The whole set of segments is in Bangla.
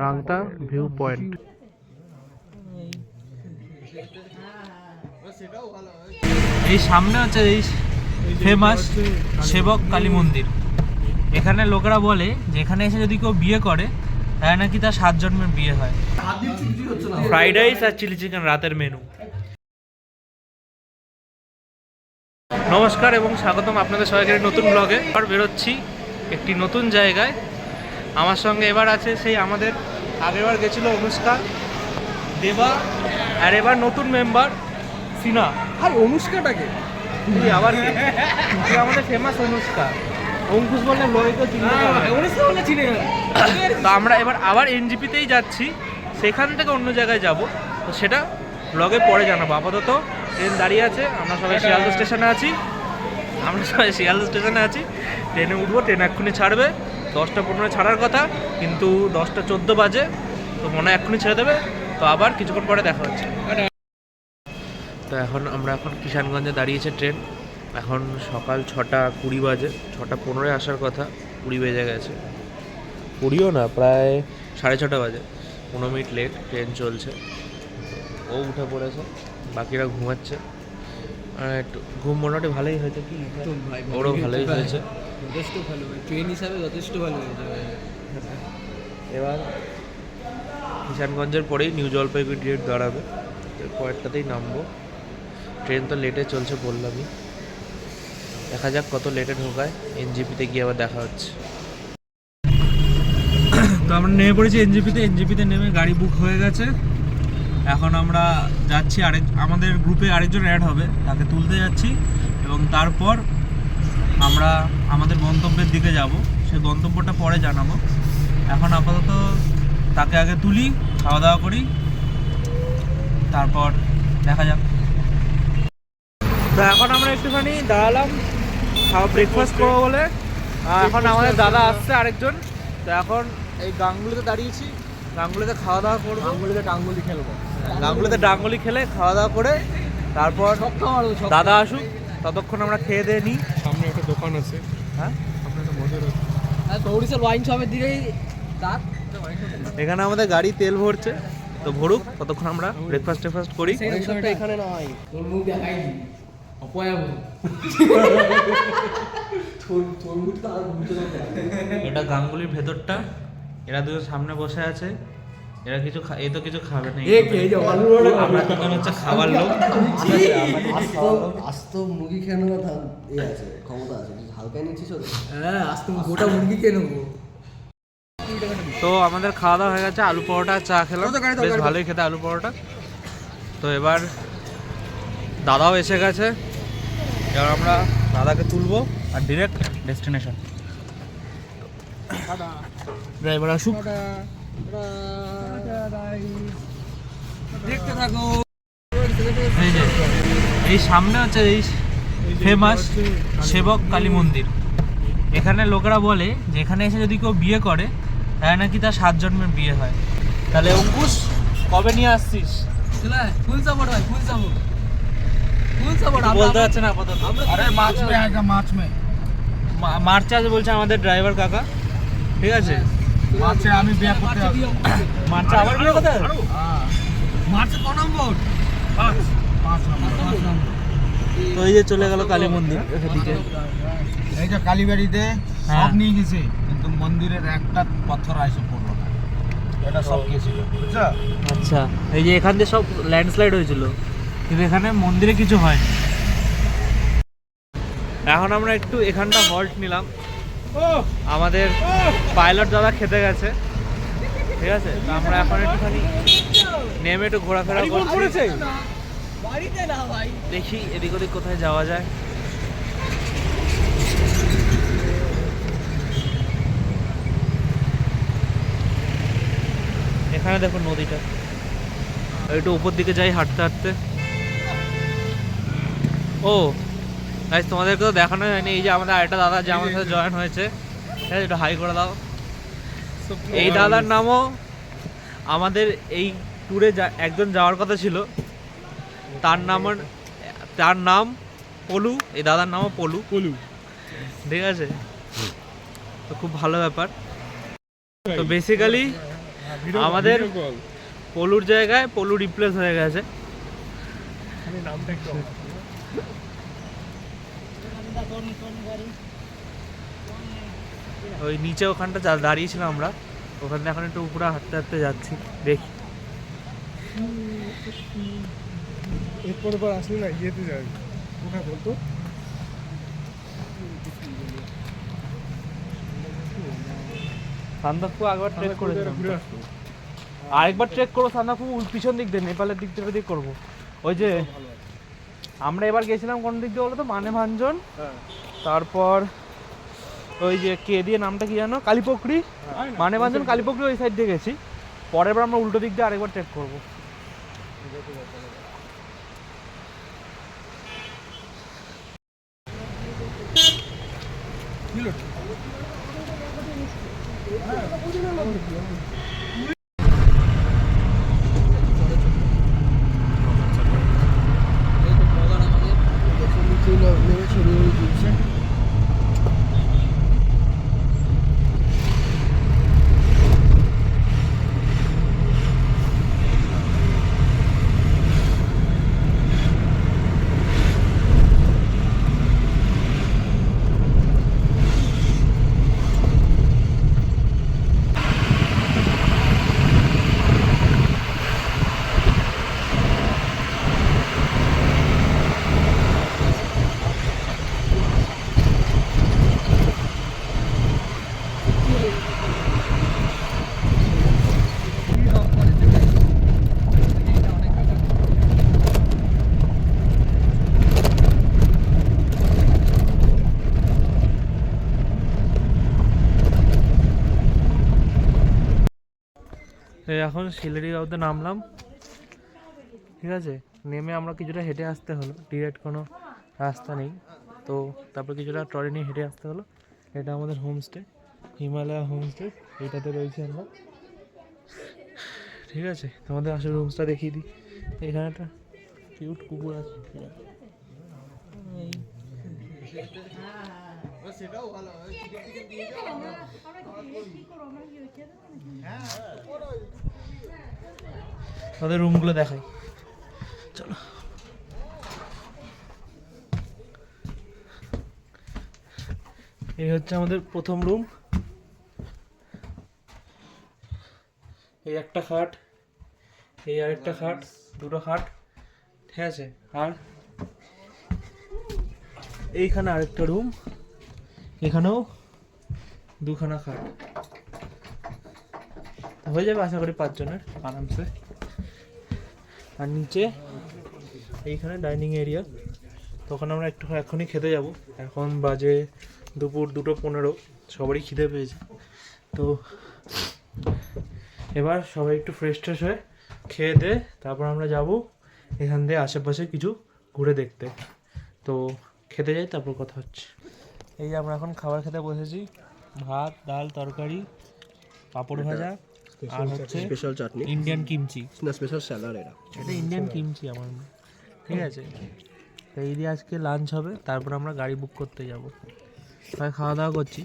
রাংতা ভিউ পয়েন্ট। এই সামনে হচ্ছে এই ফেমাস সেবক কালী মন্দির। এখানে লোকেরা বলে যে এখানে এসে যদি কেউ বিয়ে করে তাহলে নাকি তার 7 জন্মের বিয়ে হয়। ফ্রাইড রাইস আর চিলি চিকেন রাতের মেনু। নমস্কার এবং স্বাগতম আপনাদের সবাইকে নতুন ব্লগে। এবার বেরোচ্ছি একটি নতুন জায়গায়। আমার সঙ্গে এবার আছে সেই আমাদের আগেরবার গেছিল অনুষ্কা, দেবা, আর এবার নতুন মেম্বার সিনা। আর অনুষ্কাটাকে আবার আমাদের ফেমাস অনুষ্কা। অঙ্কুশ বললে ব্লগে চিনে তো আমরা এবার আবার এনজিপিতেই যাচ্ছি, সেখান থেকে অন্য জায়গায় যাব, তো সেটা ব্লগে পরে জানাবো। আপাতত ট্রেন দাঁড়িয়ে আছে, আমরা সবাই শিয়ালদা স্টেশনে আছি। ট্রেনে উঠবো, ট্রেন এক্ষুনি ছাড়বে। 10টা 15 ছাড়ার কথা, কিন্তু 10টা 14 বাজে, তো মনে হয় এক্ষুনি ছেড়ে দেবে। তো আবার কিছুক্ষণ পরে দেখা হচ্ছে। তো আমরা এখন কিষানগঞ্জে দাঁড়িয়েছে ট্রেন। এখন সকাল 6টা 20 বাজে, 6টা 15 আসার কথা, 20 বেজে গেছে। 20ও না, প্রায় 6:30 বাজে, 15 মিনিট লেট। ট্রেন চলছে, ও উঠে পড়েছে, বাকিরা ঘুমাচ্ছে। একটু ঘুম মোটামুটি ভালোই হয়েছে। কি ওরও ভালোই হয়েছে, যথেষ্ট ভালো, ট্রেন হিসাবে যথেষ্ট ভালো হয়েছে। এবার কিষানগঞ্জের পরেই নিউ জলপাইগুড়ি ডিরেক্ট দাঁড়াবে, পরেরটাতেই নামবো। ট্রেন তো লেটে চলছে বললামই, দেখা যাক কত লেটে ঢোকায়। এনজিপিতে গিয়ে আবার দেখা হচ্ছে। তো আমরা নেমে পড়েছি এনজিপিতে নেমে গাড়ি বুক হয়ে গেছে। এখন আমরা যাচ্ছি, আমাদের গ্রুপে আরেকজন অ্যাড হবে, তাকে তুলতে যাচ্ছি, এবং তারপর আমরা আমাদের গন্তব্যের দিকে যাব। সেই গন্তব্যটা পরে জানাবো। এখন আপাতত তাকে আগে তুলি, খাওয়া দাওয়া করি, তারপর দেখা যাক। তো এখন আমরা একটুখানি দাঁড়ালাম ব্রেকফাস্ট করবো বলে। এখন আমাদের দাদা আসছে আরেকজন। তো এখন এই গাঙ্গুলিতে দাঁড়িয়েছি, গাঙ্গুলিতে খাওয়া দাওয়া করবো, গাঙ্গুলিতে ডাঙ্গুলি খেলে খাওয়া দাওয়া করে তারপর দাদা আসুক, ততক্ষণ আমরা খেয়ে দিয়ে নিই। সামনে একটা দোকান আছে, হ্যাঁ সামনে একটা মজার তৌরিসের ওয়াইন শপের দিকেই এখানে আমাদের গাড়ি তেল ভরছে, তো ভরুক, ততক্ষণ আমরা ব্রেকফাস্ট করি। এখানে নয়, তোর মুখ দেখাই দি এটা গাঙ্গুলির ভেতরটা। এরা দুজন সামনে বসে আছে, এরা কিছু কিছু খাবে না। আমরা দুজন হচ্ছে খাবার লোক। আস্ত মুরগি খেয়ে নেওয়ার আছে, ক্ষমতা আছে, হালকা নিচ্ছিস। হ্যাঁ, আস্ত গোটা মুরগি খেয়ে নেবো। তো আমাদের খাওয়া দাওয়া হয়ে গেছে, আলু পরোটা চা খেলাম, বেশ ভালোই খেতে আলু পরোটা। তো এবার দাদাও এসে গেছে, এবার আমরা দাদাকে তুলবো আর ডিরেক্ট ডেস্টিনেশন। ড্রাইভার আসুক, দেখতে থাকো। এই সামনে হচ্ছে এই ফেমাস সেবক কালী মন্দির। এখানে লোকেরা বলে যে এখানে এসে যদি কেউ বিয়ে করে তাহলে নাকি তার 7 জন্মের বিয়ে হয়। তাহলে অঙ্কুশ, কবে নিয়ে আসছিস? ফুল সাপোর্ট ভাই, ফুল সাপোর্ট। বলতে পারছে না আপাতত। আরে মার্চে আছে বলছে আমাদের ড্রাইভার কাকা। ঠিক আছে, মার্চে আমি বিয়ে করতে যাব। মার্চে আবার বিয়ে করতে? মার্চে কোন নম্বর? 5 নম্বর। তো এই যে চলে গেল কালী মন্দির এদিকে। এই যে কালীবাড়িতে সব নিয়ে গেছে, কিন্তু মন্দিরের একটা পাথর আইসে পড়লো না। এটা সব গেছিল, বুঝছো? আচ্ছা, এই যে এখান দিয়ে সব ল্যান্ডস্লাইড হয়েছিল, কিন্তু এখানে মন্দিরে কিছু হয়নি। এখন আমরা একটু এখানটা হল্ট নিলাম, আমাদের পাইলট দাদা খেতে গেছে। ঠিক আছে, তো আমরা এখন একটুখানি নেমে একটু ঘোরাফেরা করছি, দেখি এদিক ওদিক কোথায় যাওয়া যায়। এখানে দেখো নদীটা, একটু উপর দিকে যাই হাঁটতে হাঁটতে। ও গাইস, তোমাদেরকে তো দেখানো হয়নি, এই যে আমাদের আরেকটা দাদা যে আমাদের সাথে জয়েন হয়েছে, একটু হাই করে দাও। এই দাদার নামও আমাদের এই ট্যুরে একজন যাওয়ার কথা ছিল, তার নাম পলু। এই দাদার নামও পলু। ঠিক আছে, তো খুব ভালো ব্যাপার। তো বেসিক্যালি আমাদের পলুর জায়গায় পলু রিপ্লেস হয়ে গেছে। ওই নিচে ওখানটা দাঁড়িয়েছিলাম আমরা, ওখান থেকে এখন একটু উপরে হাঁটতে হাঁটতে যাচ্ছি, দেখি। এরপর আসলে না ইয়েতে যাই, কোথায় বলতো সান্দাকফু একবার ট্রেক করে আরেকবার ট্রেক করবো। সান্দাকফু পিছন দিক দিয়ে, নেপালের দিক দিয়ে করবো। ওই যে আমরা এবার গেছিলাম কোন দিক দিয়ে বলো তো, মানেভাঞ্জন, তারপর ওই যে কে দিয়ে নামটা কি জানো, কালীপকড়ি, মানেভাঞ্জন কালীপকড়ি ওই সাইড দিয়ে গেছি। পরের বার আমরা উল্টো দিক দিয়ে আরেকবার ট্রেক করবো। এখন শিলিগুড়িতে নামলাম, ঠিক আছে। নেমে আমরা কিছুটা হেঁটে আসতে হলো, ডিরেক্ট কোনো রাস্তা নেই। তো তারপর কিছুটা ট্রলি নিয়ে হেঁটে আসতে হলো। এটা আমাদের হোমস্টে, হিমালয়া হোমস্টে, এইটাতে রয়েছে আমরা, ঠিক আছে। তোমাদের আসলে রুমসটা দেখিয়ে দিই। এখানে একটা কিউট কুকুর আছে, সেটাও ভালো। তাদের রুমগুলো দেখাই, চলো। এই হচ্ছে আমাদের প্রথম রুম। এই একটা খাট, এই আরেকটা খাট, দুটো খাট, ঠিক আছে। আর এইখানে আরেকটা রুম, এখানেও দুখানা খাট, হয়ে যাবে আশা করি 5 জনের আরামসে। আর নিচে এইখানে ডাইনিং এরিয়া। তখন আমরা একটু এখনই খেতে যাব। এখন বাজে দুপুর 2:15, সবারই খিদে পেয়েছে। তো এবার সবাই একটু ফ্রেশ ট্রেশ হয়ে খেয়ে দে, তারপর আমরা যাব এখান থেকে আশেপাশে কিছু ঘুরে দেখতে। তো খেতে যাই, তারপর কথা হচ্ছে। এই যে আমরা এখন খাবার খেতে বসেছি, ভাত, ডাল, তরকারি, পাঁপড় ভাজা, আর হচ্ছে স্পেশাল চাটনি, ইন্ডিয়ান কিমচি, না স্পেশাল স্যালাড। এটা ইন্ডিয়ান কিমচি আমার, ঠিক আছে। তো এই দিয়ে আজকে লাঞ্চ হবে, তারপর আমরা গাড়ি বুক করতে যাব। সবাই খাওয়া দাওয়া করছি,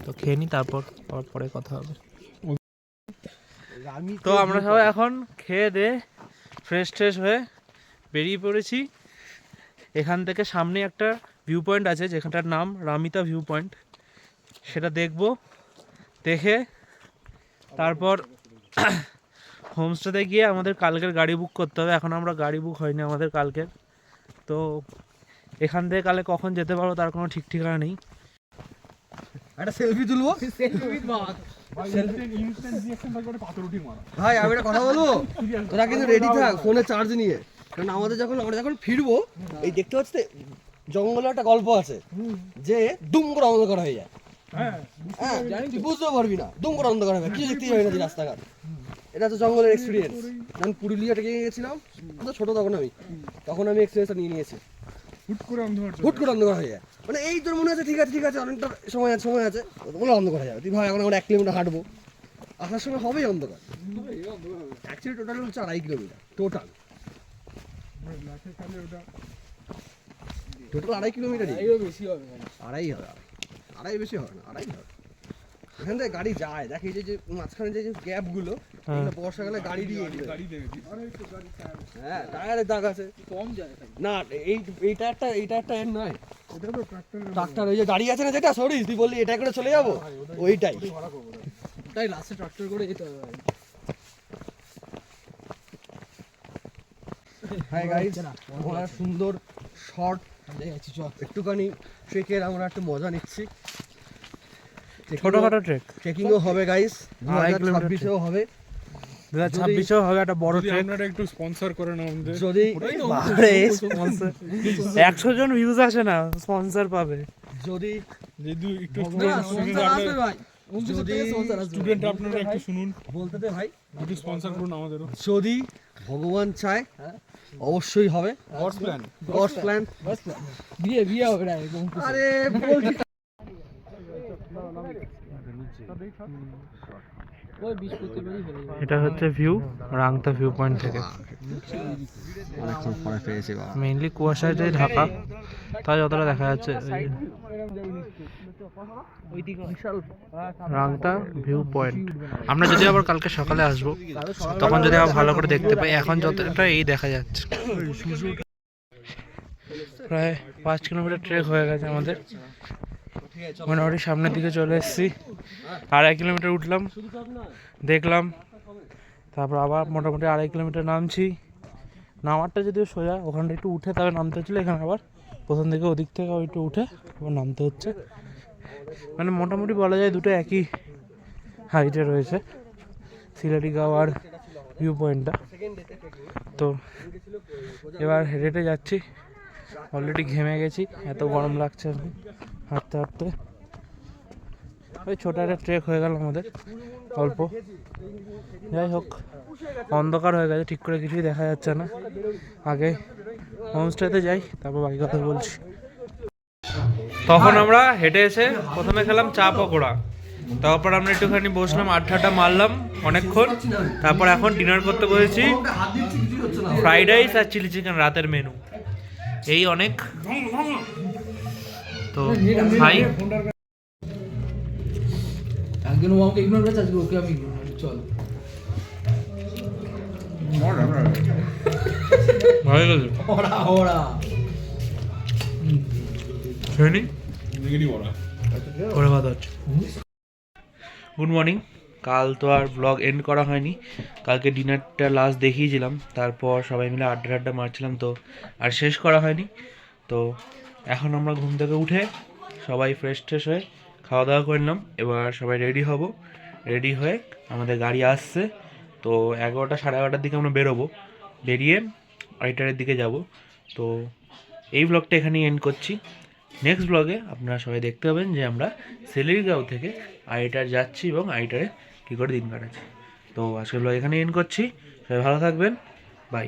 তো খেয়ে নিই, তারপর আবার পরে কথা হবে। তো আমরা সবাই এখন খেয়ে দে ফ্রেশ ট্রেশ হয়ে বেরিয়ে পড়েছি। এখান থেকে সামনে একটা ভিউ পয়েন্ট আছে, যেখানটার নাম রামিতা ভিউ পয়েন্ট, সেটা দেখব। দেখে তারপর হোমস্টেতে গিয়ে আমাদের কালকের গাড়ি বুক করতে হবে। এখন আমরা গাড়ি বুক হয়নি আমাদের কালকের। তো এখান থেকে কালে কখন যেতে পারবো তার কোনো ঠিক ঠিকানা নেই। একটা সেলফি তুলবো, ভাই আমি একটা কথা বলবো, তোরা কিন্তু রেডি থাক ফোনে চার্জ নিয়ে, কারণ আমরা যখন ফিরবো, এই দেখতে পাচ্ছি জঙ্গলে একটা গল্প আছে যে দুম করে অন্ধকার হয়ে যায়। হ্যাঁ তুই বুঝতে পারবি না, দুম করে অন্ধকার হয়ে যায়, কিছু দেখতেই পাবি না রাস্তাঘাট। এটা তো জঙ্গলের এক্সপিরিয়েন্স। যখন পুরুলিয়াটা গিয়ে গেছিলাম, ছোট তখন আমি এক্সপিরিয়েন্সটা নিয়ে নিয়েছি। হুট করে অন্ধকার হয়ে যায়, মানে এই তোর মনে আছে ঠিক আছে অনেকটা সময় আছে বলে অন্ধকার হয়ে যাবে। তুই ভাই এখন আমরা 1 কিলোমিটার হাঁটবো, আসার সময় হবেই অন্ধকার। অ্যাকচুয়ালি টোটাল হচ্ছে 2.5 কিলোমিটার, টোটাল 2.5 কিলোমিটারই। বেশি হবে, 2.5 হবে, 2.5 বেশি হবে না, 2.5 হবে। এখান থেকে গাড়ি যায়, দেখ এই যে মাঝখানে যে গ্যাপ গুলো, এগুলো বর্ষাকালে গাড়ি দিয়ে হ্যাঁ টায়ারের দাগ আছে, কম যায় না। এইটা একটা এর নয়, এটা তো ট্রাক্টর ওই যে দাঁড়িয়ে আছে না, যেটা সরিস তুই বললি এটা করে চলে যাবো, ওইটাই তাই লাস্টে ট্রাক্টর করে যেতে হবে। হাই গাইস, আমরা সুন্দর শর্ট একটুখানি ট্রেকের আমরা একটু মজা নিচ্ছি। ছোটখাটো ট্রেক, ট্রেকিংও হবে গাইস, 2026 হবে, 2026 হবে একটা বড় ট্রেক। আপনারা একটু স্পন্সর করেন আমাদের। যদি 100 জন ভিউজ আসে না, স্পন্সর পাবে। যদি যদি একটু যদি স্টুডেন্ট আপনারা একটু শুনুন, বলতে দে ভাই, একটু স্পন্সর করুন আমাদেরও। যদি ভগবান চায় অবশ্যই হবে। গডস প্ল্যান, গডস প্ল্যান, বিয়ে হবে না এরকম। আরে বলছি এটা হচ্ছে ভিউ রাংতা ভিউ পয়েন্ট থেকে। অনেকক্ষণ পরে পেয়েছি বাবা। মেইনলি কুয়াশায় যে ঢাকা, তাই যতটা দেখা যাচ্ছে রাংতা ভিউ পয়েন্ট। আমরা যদি আবার কালকে সকালে আসবো, তখন যদি আবার ভালো করে দেখতে পাই। এখন যতটা এই দেখা যাচ্ছে। প্রায় 5 কিলোমিটার ট্রেক হয়ে গেছে আমাদের, মোটামুটি সামনের দিকে চলে এসেছি। 2.5 কিলোমিটার উঠলাম, দেখলাম, তারপর আবার মোটামুটি 2.5 কিলোমিটার নামছি। নামারটা যদিও সোজা, ওখানটা একটু উঠে তবে নামতে হচ্ছিলো। এখানে আবার প্রথম দিকে ওদিক থেকে একটু উঠে আবার নামতে হচ্ছে। মানে মোটামুটি বলা যায় দুটো একই হাইটে রয়েছে, সিলারিগাঁও আর ভিউ পয়েন্টটা। তো এবার হেঁটে হেঁটে যাচ্ছি, অলরেডি ঘেমে গেছি, এত গরম লাগছে আমি হাঁটতে হাঁটতে। ওই ছোটো একটা ট্রেক হয়ে গেল আমাদের, অল্প। যাই হোক, অন্ধকার হয়ে গেছে, ঠিক করে কিছুই দেখা যাচ্ছে না। আগে হোমস্টেতে যাই, তারপর বাকি কথা বলছি। তখন আমরা হেঁটে এসে প্রথমে খেলাম চা পকোড়া, তারপর আমরা একটুখানি বসলাম, আড্ডাটা মারলাম অনেকক্ষণ। তারপর এখন ডিনার করতে বসেছি, ফ্রাইড রাইস আর চিলি চিকেন রাতের মেনু। এই অনেক, তো খাই। একজন ও আমাকে ইগনোর করেছে, আজকে ওকে আমি ইগনোর করি। চল ভালো গেছে, ওরা ওরা শুনি ওরা কথা হচ্ছে। Good morning. কাল তো আর ব্লগ এন্ড করা হয়নি, কালকে ডিনারটা লাস্ট দেখিয়েছিলাম, তারপর সবাই মিলে আড্ডা মারছিলাম, তো আর শেষ করা হয়নি। তো এখন আমরা ঘুম থেকে উঠে সবাই ফ্রেশ হয়ে খাওয়া দাওয়া করে নিলাম। এবার সবাই রেডি হব, রেডি হয়ে আমাদের গাড়ি আসছে। তো 11টা 11:30টার দিকে আমরা বেরোবো, বেরিয়ে আইটারের দিকে যাব। তো এই ব্লগটা এখানেই এন্ড করছি। নেক্সট ব্লগে আপনারা সবাই দেখতে পাবেন যে আমরা সিলারিগাঁও থেকে আইটার যাচ্ছি এবং আইটারে কী করে দিন কাটাচ্ছি। তো আজকের ব্লগ এখানেই এন্ড করছি। সবাই ভালো থাকবেন, বাই।